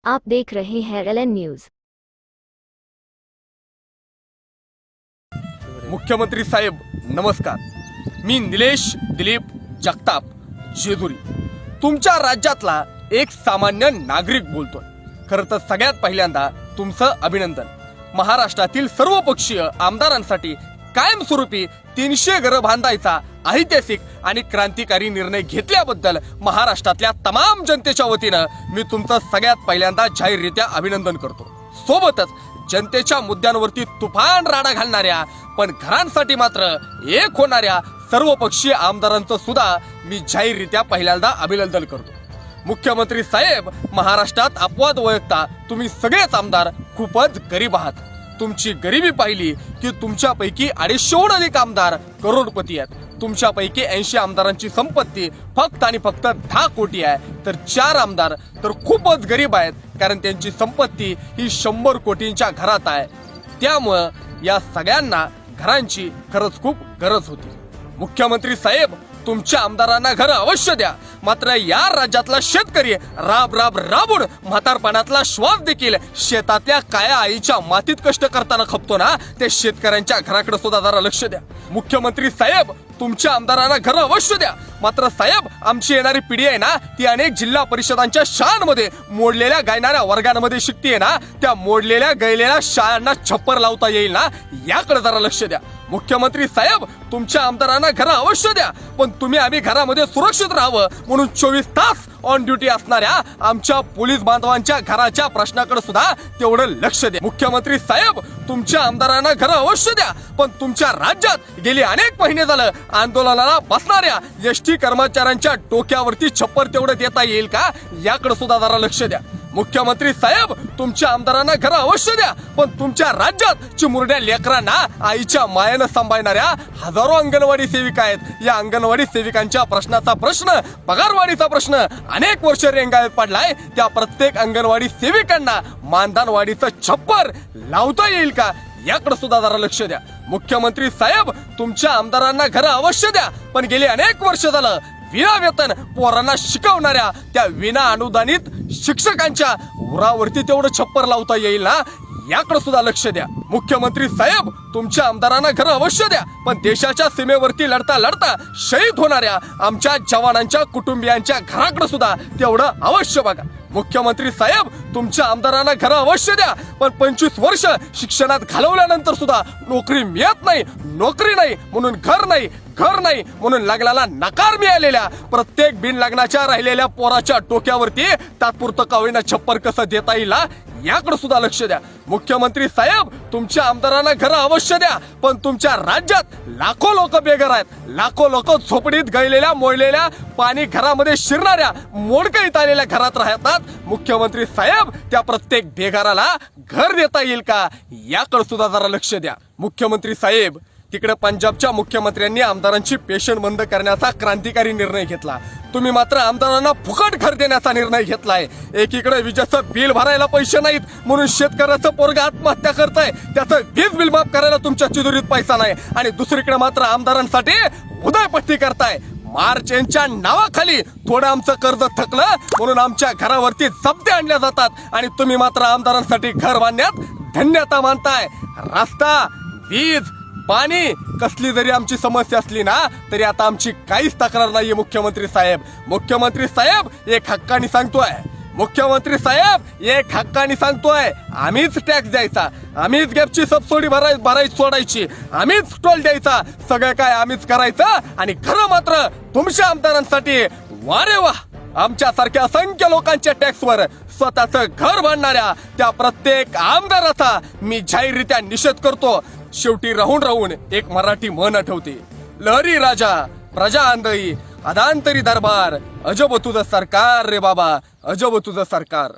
आप देख रहे हैं LN न्यूज। मुख्यमंत्री साहेब नमस्कार, मी निलेश दिलीप जगताप जेजुरी तुमच्या राज्यातला एक सामान्य नागरिक बोलतोय। खरं तर सगळ्यात पहिल्यांदा तुमचं अभिनंदन। महाराष्ट्रातील सर्वपक्षीय आमदारांसाठी कायमस्वरूपी 300 घरं बांधायचा ऐतिहासिक आणि क्रांतिकारी निर्णय घेतल्याबद्दल महाराष्ट्रातल्या तमाम जनतेच्या वतीनं मी तुमचं सगळ्यात पहिल्यांदा जाहीररित्या अभिनंदन करतो। सोबतच जनतेच्या मुद्द्यांवरती तुफान राडा घालणाऱ्या पण घरांसाठी मात्र एक होणाऱ्या सर्वपक्षीय आमदारांचं सुद्धा मी जाहीररित्या पहिल्यांदा अभिनंदन करतो। मुख्यमंत्री साहेब, महाराष्ट्रात अपवाद वळखता तुम्ही सगळेच आमदार खूपच गरीब आहात। तुमची गरिबी पाहिली की तुमच्यापैकी 250हून अधिक आमदार करोडपती आहेत। तुमच्यापैकी 80 आमदारांची संपत्ती फक्त आणि फक्त 10 कोटी आहे, तर 4 आमदार तर खूपच गरीब आहेत, कारण त्यांची संपत्ती ही 100 कोटींच्या घरात आहे। त्यामुळे या सगळ्यांना घरांची खरंच खूप गरज होती। मुख्यमंत्री साहेब, तुमच्या आमदारांना घर अवश्य द्या, मात्र या राज्यातला शेतकरी राबून म्हातारपणातला श्वास देखील शेतातल्या काया आईच्या मातीत कष्ट करताना खपतो ना, ते शेतकऱ्यांच्या घराकडे सुद्धा जरा लक्ष द्या। मुख्यमंत्री साहेब, तुमच्या आमदारांना घर अवश्य द्या, मात्र साहेब आमची येणारी पिढी आहे ना, ती अनेक जिल्हा परिषदांच्या शाळांमध्ये मोडलेल्या गायणाऱ्या वर्गांमध्ये शिकते ना, त्या मोडलेल्या गळलेल्या शाळांना छप्पर लावता येईल ना, याकडे जरा लक्ष द्या। मुख्यमंत्री साहेब, तुमच्या आमदारांना घर अवश्य द्या, पण तुम्ही आम्ही घरामध्ये सुरक्षित राहावं म्हणून 24 तास ऑन ड्युटी असणाऱ्या आमच्या पोलीस बांधवांच्या घराच्या प्रश्नाकडे सुद्धा तेवढं लक्ष द्या। मुख्यमंत्री साहेब, तुमच्या आमदारांना घर अवश्य द्या, पण तुमच्या राज्यात गेली अनेक महिने झालं आंदोलनाला बसणाऱ्या एसटी कर्मचाऱ्यांच्या डोक्यावरती छप्पर तेवढं देता येईल का, याकडे सुद्धा जरा लक्ष द्या। मुख्यमंत्री साहेब, तुमच्या आमदारांना घर अवश्य द्या, पण तुमच्या राज्यात चिमुरड्या लेकरांना आईच्या मायेनं सांभाळणाऱ्या हजारो अंगणवाडी सेविका आहेत। या अंगणवाडी सेविकांच्या प्रश्नाचा प्रश्न, पगारवाढीचा प्रश्न अनेक वर्ष रेंगाळत पडलाय। त्या प्रत्येक अंगणवाडी सेविकांना मानधनवाढीचं छप्पर लावता येईल का, याकडे सुद्धा जरा लक्ष द्या। मुख्यमंत्री साहेब, तुमच्या आमदारांना घर अवश्य द्या, पण गेली अनेक वर्ष झालं विना वेतन पोरांना शिकवणाऱ्या त्या विना अनुदानित शिक्षकांच्या उरावरती तेवढं छप्पर लावता येईल ना, याकडे सुद्धा लक्ष द्या। मुख्यमंत्री साहेब, तुमच्या आमदारांना घर अवश्य द्या, पण देशाच्या सीमेवरती लढता शहीद होणाऱ्या आमच्या जवानांच्या कुटुंबियांच्या घराकडे सुद्धा तेवढं अवश्य बघा। मुख्यमंत्री साहेब, तुमच्या आमदारांना घर अवश्य द्या, पण 25 वर्ष शिक्षणात घालवल्यानंतर सुद्धा नोकरी मिळत नाही, नोकरी नाही म्हणून घर नाही म्हणून लग्नाला नकार मिळालेल्या प्रत्येक बिन लग्नाच्या राहिलेल्या पोराच्या डोक्यावरती तात्पुरतं का होईना छप्पर कसं देता येईल, याकडे सुद्धा लक्ष द्या। मुख्यमंत्री साहेब, तुमच्या आमदारांना घर अवश्य द्या, पण तुमच्या राज्यात लाखो लोक बेघर आहेत, लाखो लोक झोपडीत गळलेल्या मोडलेल्या पाणी घरामध्ये शिरणाऱ्या मोडकळीत आलेल्या घरात राहतात। मुख्यमंत्री साहेब, त्या प्रत्येक बेघराला घर देता येईल का, याकडे सुद्धा जरा लक्ष द्या। मुख्यमंत्री साहेब, तिकडे पंजाबच्या मुख्यमंत्र्यांनी आमदारांची पेन्शन बंद करण्याचा क्रांतिकारी निर्णय घेतला, तुम्ही मात्र आमदारांना फुकट घर देण्याचा निर्णय घेतलाय। एकीकडे विजेचं बिल भरायला पैसे नाहीत म्हणून शेतकऱ्याचं पोरग आत्महत्या करताय, त्याचं वीज बिल माफ करायला तुमच्या चिजुरीत पैसा नाही, आणि दुसरीकडे मात्र आमदारांसाठी उदयपट्टी करताय। मार्च यांच्या नावाखाली थोडं आमचं कर्ज थकलं म्हणून आमच्या घरावरती जप्ते आणल्या जातात, आणि तुम्ही मात्र आमदारांसाठी घर बांधण्यात धन्यता मानताय। रस्ता, वीज, पाणी कसली जरी आमची समस्या असली ना, तरी आता आमची काहीच तक्रार नाहीये। मुख्यमंत्री साहेब, मुख्यमंत्री साहेब एक हक्कानी सांगतोय, मुख्यमंत्री साहेब एक हक्कानी सांगतोय, आम्हीच टॅक्स द्यायचा, आम्हीच गॅपची सबसिडी भरायची सोडायची, आम्हीच टोल द्यायचा, सगळं काय आम्हीच करायचं, आणि खरं मात्र तुमच्या आमदारांसाठी वारे वा, आमच्यासारख्या असंख्य लोकांच्या टॅक्सवर स्वतःचं घर बांधणाऱ्या त्या प्रत्येक आमदाराचा मी जाहीररित्या निषेध करतो। शेवटी राहून एक मराठी म्हण आठवते, लहरी राजा प्रजा आंधळी अदांतरी दरबार, अजब तुझं सरकार रे बाबा, अजब तुझं सरकार।